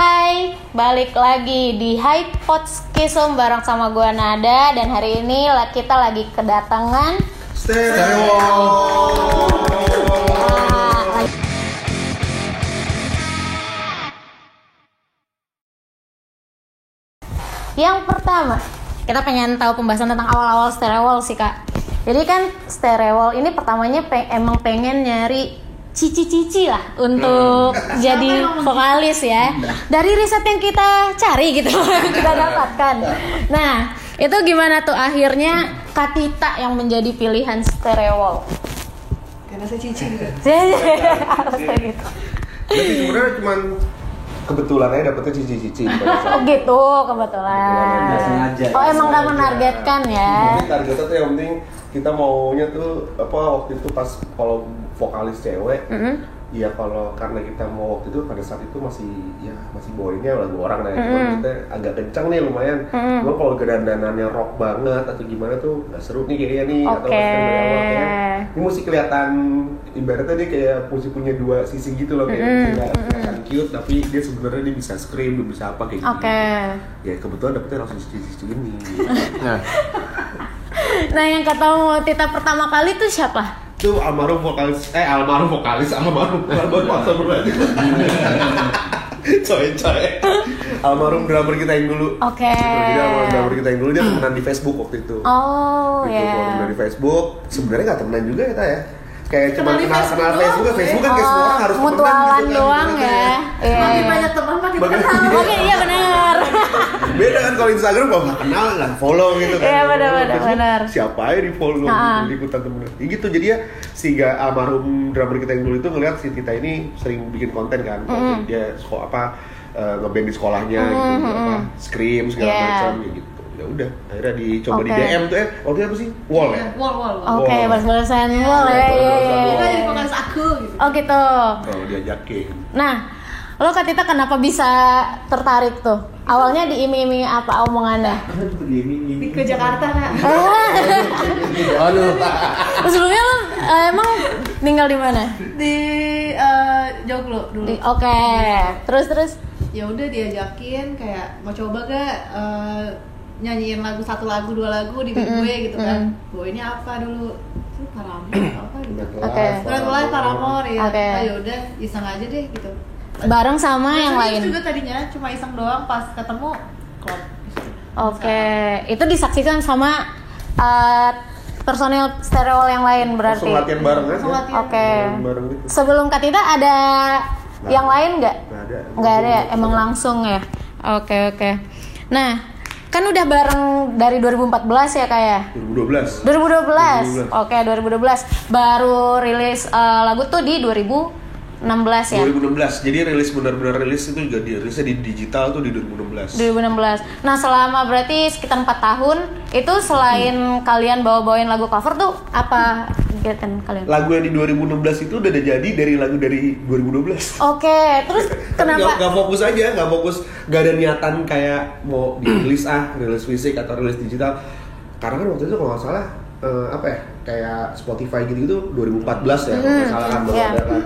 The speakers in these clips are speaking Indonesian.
Hai, balik lagi di Hype Podcast bareng sama gue Nada. Dan hari ini kita lagi kedatangan Stereo. Yang pertama, kita pengen tahu pembahasan tentang awal-awal Stereo sih kak. Jadi kan Stereo ini pertamanya emang pengen nyari cici-cici lah untuk jadi vokalis ya. Dari riset yang kita cari gitu, kita dapatkan. Nah, itu gimana tuh akhirnya Kak Tita yang menjadi pilihan Stereo? Karena saya cici gitu. Jadi sebenarnya cuman kebetulan aja dapetnya cici-cici. Oh gitu, kebetulan. Oh emang gak menargetkan ya? Mungkin targetnya tuh yang penting kita maunya tuh waktu itu pas kalau vokalis cewek, ya kalau karena kita mau waktu itu pada saat itu masih bawainnya lagu orang lah, cuma kita agak kencang nih lumayan. Cuma kalau dandanannya rock banget atau gimana tuh nggak seru nih kayaknya nih, atau kayaknya ini mesti kelihatan ibaratnya dia kayak mesti punya dua sisi gitu loh, kayak kelihatan cute tapi dia sebenarnya dia bisa scream, dia bisa apa kayak gitu. Ya kebetulan dapetnya langsung cici-cici ini. Nah yang ketemu Tita pertama kali tuh siapa? Itu almarhum vokalis baru masa berarti. coy almarhum drummer kita yang dulu. Jadi almarhum drummer kita yang dulu dia temenan di Facebook waktu itu. Temenan di Facebook. Sebenarnya nggak temenan juga kita ya. Kayak cuma kenal Facebook kan kayak semua orang harus temenan mutualan gitu doang ya. Makin banyak teman makin kenal. Oke, iya benar. Beda kan kalau Instagram kalau nggak kenal nggak follow gitu kan. Iya benar. Siapa aja di follow ikutan temen. Ya gitu jadi ya si almarhum drummer kita yang dulu itu ngeliat si Tita ini sering bikin konten kan. Dia ngeband di sekolahnya gitu, scream segala macam gitu. Ya udah akhirnya dicoba di DM tuh waktu itu apa sih? Wall ya? Wall. Oke, balas-balasan wall ya. Kita jadi vokalis aku gitu. Oh gitu. Kalau diajakin. Nah, lo Kak Tita kenapa bisa tertarik tuh? Awalnya diiming-iming apa omongannya? Ke Jakarta Kak. Aduh. Sebelumnya lo emang tinggal di mana? Di Joglo dulu. Oke. Terus? Ya udah diajakin kayak mau coba gak nyanyiin satu lagu dua lagu di gue gitu kan. Gue ini apa dulu? Itu Paramore apa gitu. Bulan Paramore ya. Ya udah iseng aja deh gitu. Bareng sama yang lain. Juga tadinya cuma iseng doang, pas ketemu klub. Itu disaksikan sama personil Stereo yang lain berarti. Langsung latihan bareng aja. Bareng gitu. Sebelum Kak Tita ada yang lain nggak? Nggak ada ya, emang langsung ya. Oke. Nah, kan udah bareng dari 2014 ya Kak ya? 2012. Oke, 2012. Baru rilis lagu tuh di 2016 ya? 2016, jadi benar-benar rilis itu juga rilisnya di digital tuh di 2016. Nah selama berarti sekitar 4 tahun, itu selain kalian bawain lagu cover tuh apa kegiatan kalian? Lagu yang di 2016 itu udah jadi dari lagu dari 2012. Oke, terus kenapa? Gak fokus aja, gak ada niatan kayak mau dirilis rilis fisik atau rilis digital. Karena kan waktu itu kalau nggak salah kayak Spotify gitu 2014 ya kalau nggak salah kan baru ada kan.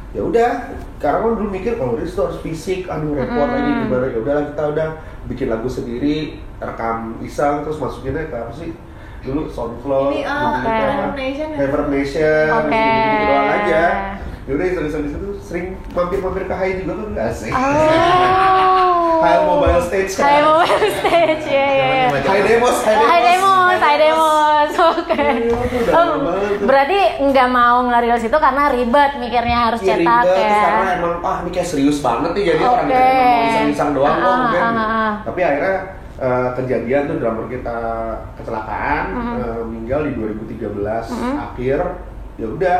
Ya udah, karena kan dulu mikir kalau rilis itu harus fisik, repot lagi gimana. Ya udahlah kita udah bikin lagu sendiri, rekam iseng terus masukinnya ke apa sih? Dulu SoundCloud, Reverb Nation, gitu doang aja. Yaudah iseng-iseng itu sering mampir ke Hai juga kan nggak asik. Hai Mobile Stage kan? Hai Mobile Stage, ya. Hai Demos. Oke. Berarti nggak mau ngerilis itu karena ribet, mikirnya harus cetak ribet, ya. Karena emang ini kayak serius banget nih jadi orang kita mau iseng-iseng doang mungkin. Tapi akhirnya kejadian tuh drummer kita kecelakaan, meninggal di 2013 akhir. Ya udah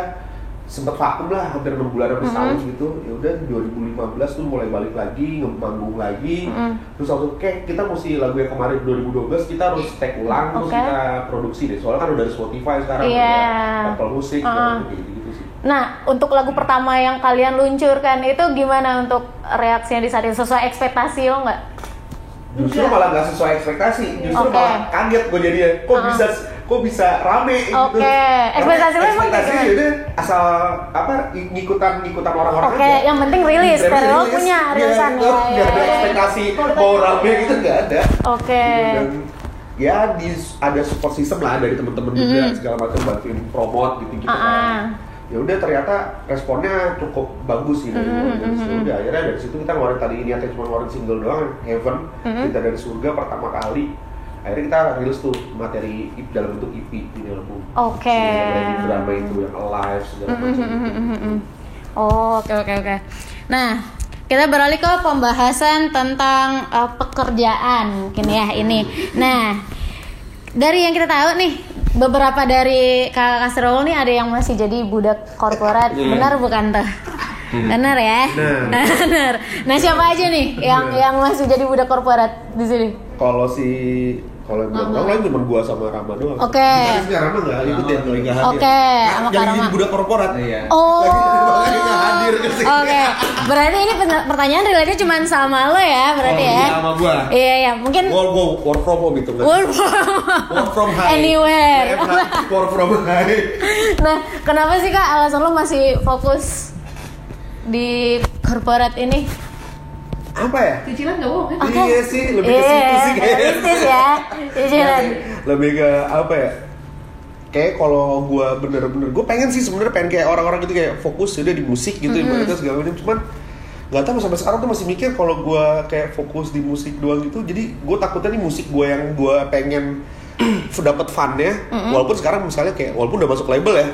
sempet vakum lah hampir 6 bulan sampai setahun gitu. Ya udah 2015 tuh mulai balik lagi, manggung lagi. Terus langsung kita mesti lagu yang kemarin 2012 kita harus take ulang terus kita produksi deh. Soalnya kan udah ada Spotify sekarang, udah Apple Music gitu sih. Nah, untuk lagu pertama yang kalian luncurkan itu gimana untuk reaksinya di saat itu? Sesuai ekspektasi lo nggak? Justru malah nggak sesuai ekspektasi, justru malah kaget gue jadinya. Kok kok bisa rame gitu. Oke. Ekspektasi lo emang kayak gimana? Udah asal ngikutan orang-orang aja. Oke, yang penting rilis. Stereo punya rilisan ya. Enggak ada ekspektasi mau rame gitu, enggak ada. Oke. Dan ya ada support system lah dari teman-teman juga segala macam, bantuin promote gitu kan. Ya udah ternyata responnya cukup bagus sih dari situ. Udah akhirnya dari situ kita ngeluarin, tadi ini cuma ngeluarin single doang, Heaven, Kita Dari Surga pertama kali. Akhirnya kita rilis tuh materi dalam bentuk EP di album. Oke. Drama itu yang alive segala macam. Oke. Nah, kita beralih ke pembahasan tentang pekerjaan mungkin ya ini. Nah, dari yang kita tahu nih, beberapa dari kakak Sterewol nih ada yang masih jadi budak korporat. Benar bukan tuh? Benar ya? Benar. Nah, siapa aja nih yang masih jadi budak korporat di sini? Kalau yang bilang lain cuma gua sama Rama doang. Oke. Tapi Rama nggak ikut ya, nggak hadir. Oke, sama Kak Rama. Jadi budak korporat. Oh. Lagi nggak hadir ke sini. Oke. Berarti ini pertanyaan relate cuma sama lo ya, berarti ya? Iya, sama gua. Iya, mungkin. Work from home itu. Work from home. Anywhere. Work from home. Nah, kenapa sih Kak alasan lo masih fokus di korporat ini? Apa ya? Cicilan nggak bohong kan? Iya sih, lebih ke situ sih kayaknya. Realistis ya, cicilan. Lebih ke apa ya? Kayak kalau gue bener-bener, gue pengen kayak orang-orang gitu kayak fokus udah di musik gitu, ibaratnya segala macam. Cuman nggak tahu sampai sekarang tuh masih mikir kalau gue kayak fokus di musik doang gitu. Jadi gue takutnya nih musik gue yang gue pengen dapat funnya, walaupun sekarang misalnya kayak walaupun udah masuk label ya.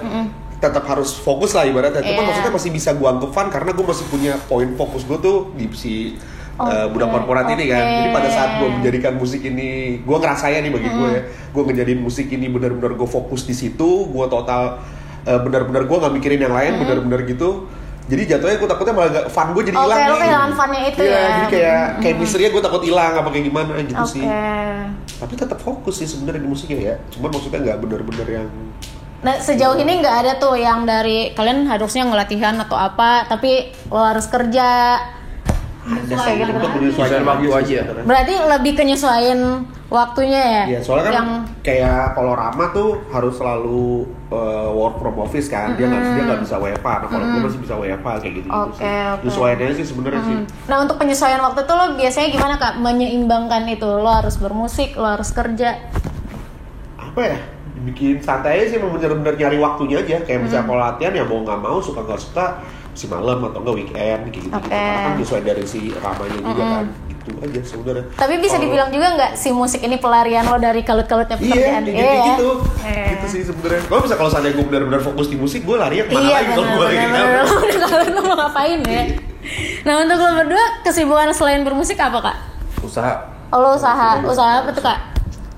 Tetap harus fokus lah ibaratnya. Cuman maksudnya masih bisa gue anggap fun karena gue masih punya poin fokus gue tuh di si budak korporat ini kan. Jadi pada saat gue menjadikan musik ini, gue ngerasain nih bagi gue ya, gue ngejadiin musik ini benar-benar gue fokus di situ, gue total benar-benar gue nggak mikirin yang lain, benar-benar gitu. Jadi jatuhnya gue takutnya malah fun gue jadi hilang. Oke, lo kehilangan funnya itu ya. Jadi kayak misalnya gue takut hilang apa kayak gimana gitu sih. Oke. Tapi tetap fokus sih sebenarnya di musiknya ya. Cuman maksudnya nggak benar-benar yang. Nah, sejauh ini nggak ada tuh yang dari kalian harusnya ngelatihan atau apa, tapi lo harus kerja. Kayak gitu. Untuk menyesuaikan waktu aja. Berarti lebih kenyesuaiin waktunya ya? Iya, soalnya kan kayak kalau Rama tuh harus selalu work from office kan, dia nggak bisa WFH. Nah kalau gue masih bisa WFH kayak gitu Oke. Nyesuaiannya sih sebenarnya sih. Nah untuk penyesuaian waktu tuh lo biasanya gimana Kak? Menyeimbangkan itu, lo harus bermusik, lo harus kerja. Apa ya? Bikin santai aja sih, bener-bener nyari waktunya aja. Kayak misalnya kalau latihan ya mau nggak mau, suka nggak suka, si malam atau enggak weekend gitu. Karena kan sesuai dari si Ramanya juga kan. Gitu aja sebenarnya. Tapi bisa dibilang juga nggak si musik ini pelarian lo dari kalut-kalutnya pekerjaan? Iya, gitu. Gitu sih sebenarnya. Kalau misalnya gue benar-benar fokus di musik, gue lari kemana lagi kalau gue lagi kalau lo mau ngapain ya? Nah untuk lo berdua kesibukan selain bermusik apa Kak? Usaha. Oh, lo usaha apa tuh Kak?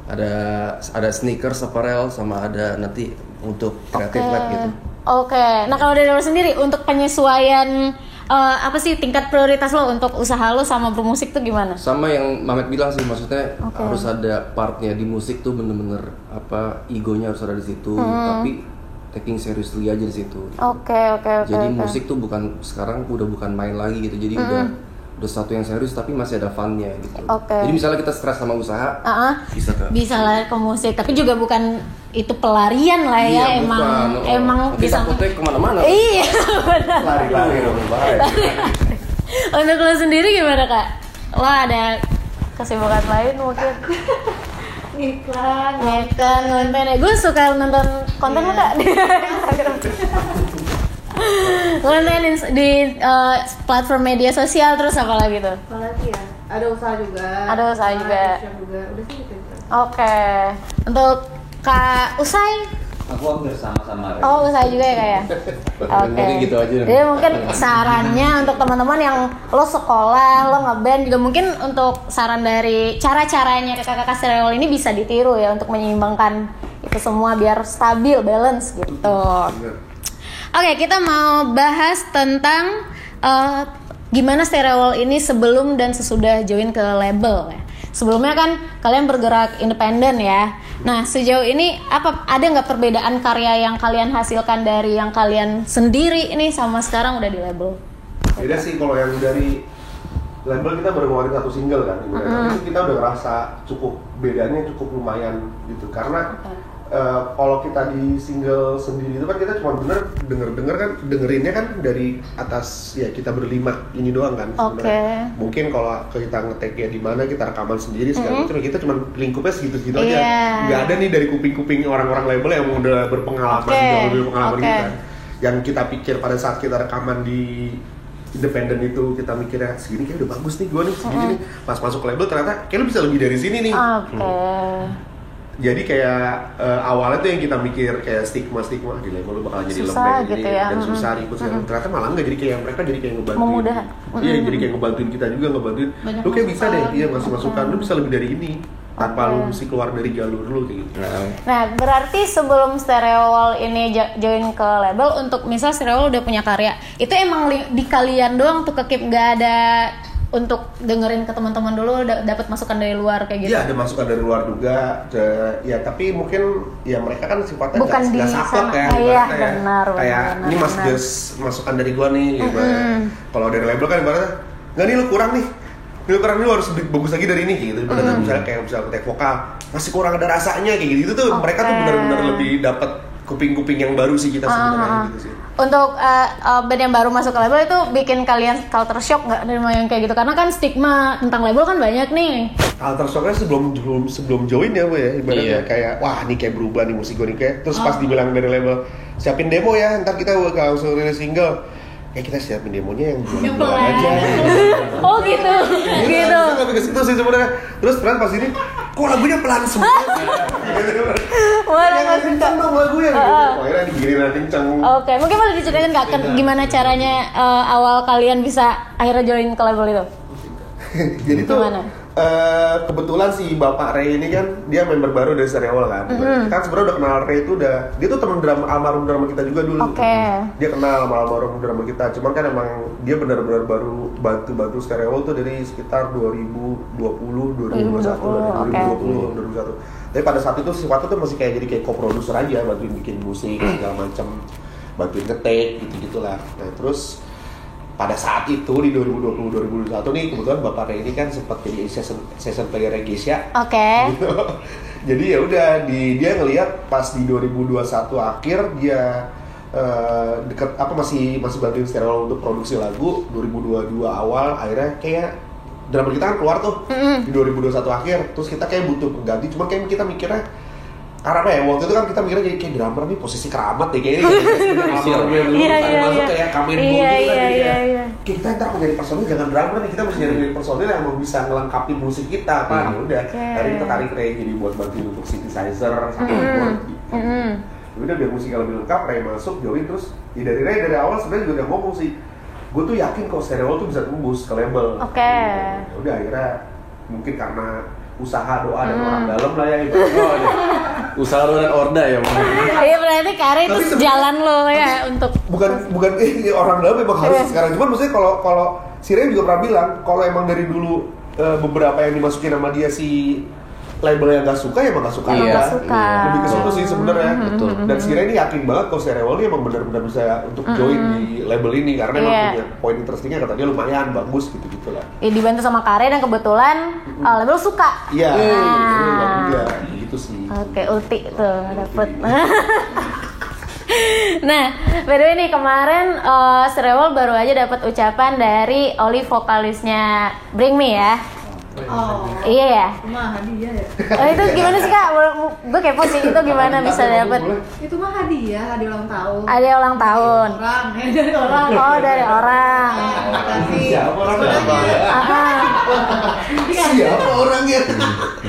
Ada sneakers, apparel, sama ada nanti untuk kreatif lab gitu. Oke. Nah kalau dari lo sendiri untuk penyesuaian apa sih tingkat prioritas lo untuk usaha lo sama bermusik tuh gimana? Sama yang Mamet bilang sih, maksudnya harus ada partnya di musik tuh, bener-bener egonya harus ada di situ, tapi taking seriously aja di situ. Oke. Jadi musik tuh sekarang udah bukan main lagi gitu, jadi udah satu yang serius tapi masih ada funnya gitu. Jadi misalnya kita stres sama usaha, bisa lah ke musik, tapi juga bukan itu pelarian lah ya. Emang bisa takutnya kemana-mana. Iya benar. Lari dong, bahaya. Untuk lo sendiri gimana Kak? Lo ada kesibukan lain mungkin? Iklan, nonton. Gue suka nonton konten lo Kak di Instagram. Konten di platform media sosial, terus apa lagi tuh? Apalagi ya? Ada usaha juga. Udah sih gitu. Oke. Untuk Kak Usai? Aku hampir sama-sama. Oh, usaha juga ya Kak ya? Oke. Gitu aja. Jadi mungkin sarannya untuk teman-teman yang lo sekolah, lo ngeband juga, mungkin untuk saran dari cara-caranya kakak-kakak Sterewol ini bisa ditiru ya untuk menyeimbangkan itu semua biar stabil, balance gitu. Oke, kita mau bahas tentang gimana Sterewol ini sebelum dan sesudah join ke label ya. Sebelumnya kan kalian bergerak independen ya. Nah sejauh ini ada nggak perbedaan karya yang kalian hasilkan dari yang kalian sendiri ini sama sekarang udah di label? Beda sih, kalau yang dari label kita baru ngeluarin satu single kan, tapi kita udah ngerasa cukup bedanya cukup lumayan gitu, karena kalau kita di single sendiri itu kan kita cuma dengerinnya kan dari atas ya kita berlima ini doang kan sebenarnya. Mungkin kalau kita ngetek-nya di mana kita rekaman sendiri segala macam kita cuma lingkupnya segitu-segitu aja. Nggak ada nih dari kuping-kuping orang-orang label yang udah berpengalaman jauh lebih berpengalaman kita. Yang kita pikir pada saat kita rekaman di independen itu kita mikirnya segini kayak udah bagus nih gue nih segini nih. Pas masuk label ternyata kayak lu bisa lebih dari sini nih. Jadi kayak awalnya tuh yang kita mikir kayak stigma di label lu bakal jadi lembek gitu ini ya. dan susah ribut segala. Ternyata malah enggak, jadi kayak mereka jadi kayak ngebantuin. Memudahkan. Iya, jadi kayak ngebantuin kita juga, ngebantuin. Lu kayak bisa deh, iya ngasih masukan. Lu bisa lebih dari ini tanpa lu mesti keluar dari jalur lu gitu. Nah, berarti sebelum Stereowall ini join ke label, untuk misal Stereowall udah punya karya, itu emang di kalian doang tuh Keep, nggak ada untuk dengerin ke teman-teman dulu, dapat masukan dari luar kayak gitu? Iya, ada masukan dari luar juga. Ya tapi mungkin ya mereka kan sifatnya bukan nggak saklek ya. Iya, benar. Kayak ini mas Des masukan dari gua nih. Kalau dari label kan ibaratnya nggak nih lu kurang nih. Lu harus bagus lagi dari ini gitu. Misalnya kayak take vokal masih kurang ada rasanya kayak gitu tuh. Mereka tuh benar-benar lebih dapat kuping-kuping yang baru sih kita sebenarnya gitu sih. Untuk band yang baru masuk ke label itu bikin kalian culture shock nggak nerima yang kayak gitu? Karena kan stigma tentang label kan banyak nih. Culture shocknya sebelum join ya Bu ya, ibaratnya kayak wah ini kayak berubah nih musik gue nih kayak. Terus pas dibilang dari label siapin demo ya, ntar kita bakal langsung rilis single. Kayak kita siapin demonya yang bulan aja. Oh gitu. Gitu. Kita ke situ sih sebenarnya. Terus ternyata pas ini kok lagunya pelan semua. Wah, nggak kencang dong lagunya. Akhirnya digiliran kencang. Oke, mungkin boleh diceritain nggak gimana caranya awal kalian bisa akhirnya join ke label itu? Jadi tuh kebetulan si Bapak Ray ini kan dia member baru dari Stereowall kan. Kan sebenarnya udah kenal Ray itu dia tuh teman almarhum drama kita juga dulu. Dia kenal sama almarhum drama kita. Cuman kan emang dia benar-benar baru bantu Stereowall tuh dari sekitar 2020, 2021. Tapi pada saat itu si Watu tuh masih jadi kayak co-producer aja, bantuin bikin musik segala macam, bantuin nge-take gitu-gitulah. Nah, terus pada saat itu di 2020-2021 nih kebetulan Bapak Ray ini kan sempat jadi session player Geisha. Gitu. Jadi ya udah dia ngelihat pas di 2021 akhir dia masih bantuin Stereowall untuk produksi lagu. 2022 awal akhirnya kayak drummer kita kan keluar tuh di 2021 akhir. Terus kita kayak butuh pengganti, cuma kayak kita mikirnya karena apa ya, waktu itu kan kita mikirnya jadi kayak drummer nih posisi keramat deh kayaknya masuk kayak kamen gitu kan kayak kita ntar menjadi personil jangan drummer nih, kita mesti jadi personil yang mau bisa ngelengkapi musik kita apa udah hari kita tarik Ray jadi buat bantuin untuk synthesizer sama keyboard gitu. Udah biar musiknya lebih lengkap, Ray masuk join. Terus dari Ray dari awal sebenarnya juga udah ngomong sih, gue tuh yakin kalau Stereowall tuh bisa tembus ke label. Udah akhirnya mungkin karena usaha doa dan orang dalam lah ya usaha dan orda ya. Iya berarti Kare itu jalan lo ya untuk bukan orang dalam memang harus sekarang. Cuman maksudnya kalau si Ray juga pernah bilang kalau emang dari dulu beberapa yang dimasukin sama dia si label yang gak suka ya emang gak suka. Lebih ke situ sih sebenarnya. Dan si Ray ini yakin banget kalau Stereowall ini emang benar-benar bisa untuk join di label ini karena emang punya poin interestingnya, kata dia lumayan bagus gitu lah. Dibantu sama Kare dan kebetulan label suka. Iya. Gitu sih. Oke, ulti tuh dapet. Nah, by the way nih kemarin Stereowall baru aja dapat ucapan dari Oli vokalisnya Bring Me ya. Iya ya. Mah hadiah ya. Itu gimana sih Kak? Gue kepo sih itu gimana bisa dapet? Itu mah hadiah ulang tahun. Ada ulang tahun. Dari orang. Oh dari orang. Siapa orangnya?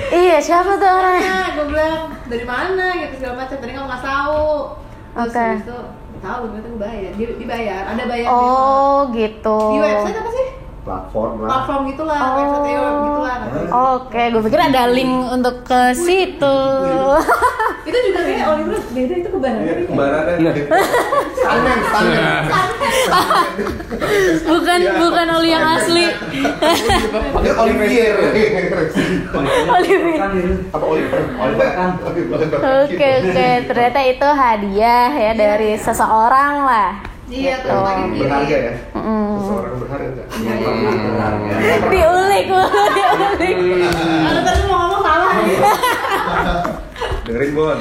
Iya siapa tuh orangnya? Gue bilang dari mana gitu segala macam. Tadi nggak tahu. Terus itu tahu ternyata gue bayar. Dibayar. Ada bayar. Oh gitu. Di website apa sih? Platform gitulah, website gitulah. Oke, gue pikir ada link untuk ke situ. Itu juga kayak Oliver beda, itu kebarannya. Stamen. Bukan Oli yang asli. Pakai Olivier. Apa Oliver? Oke, ternyata itu hadiah ya dari seseorang lah. Iya, tuh lagi berharga ya. Seseorang berharga enggak? Diulik. Kalau tadi mau ngomong salah. Dengerin Bon.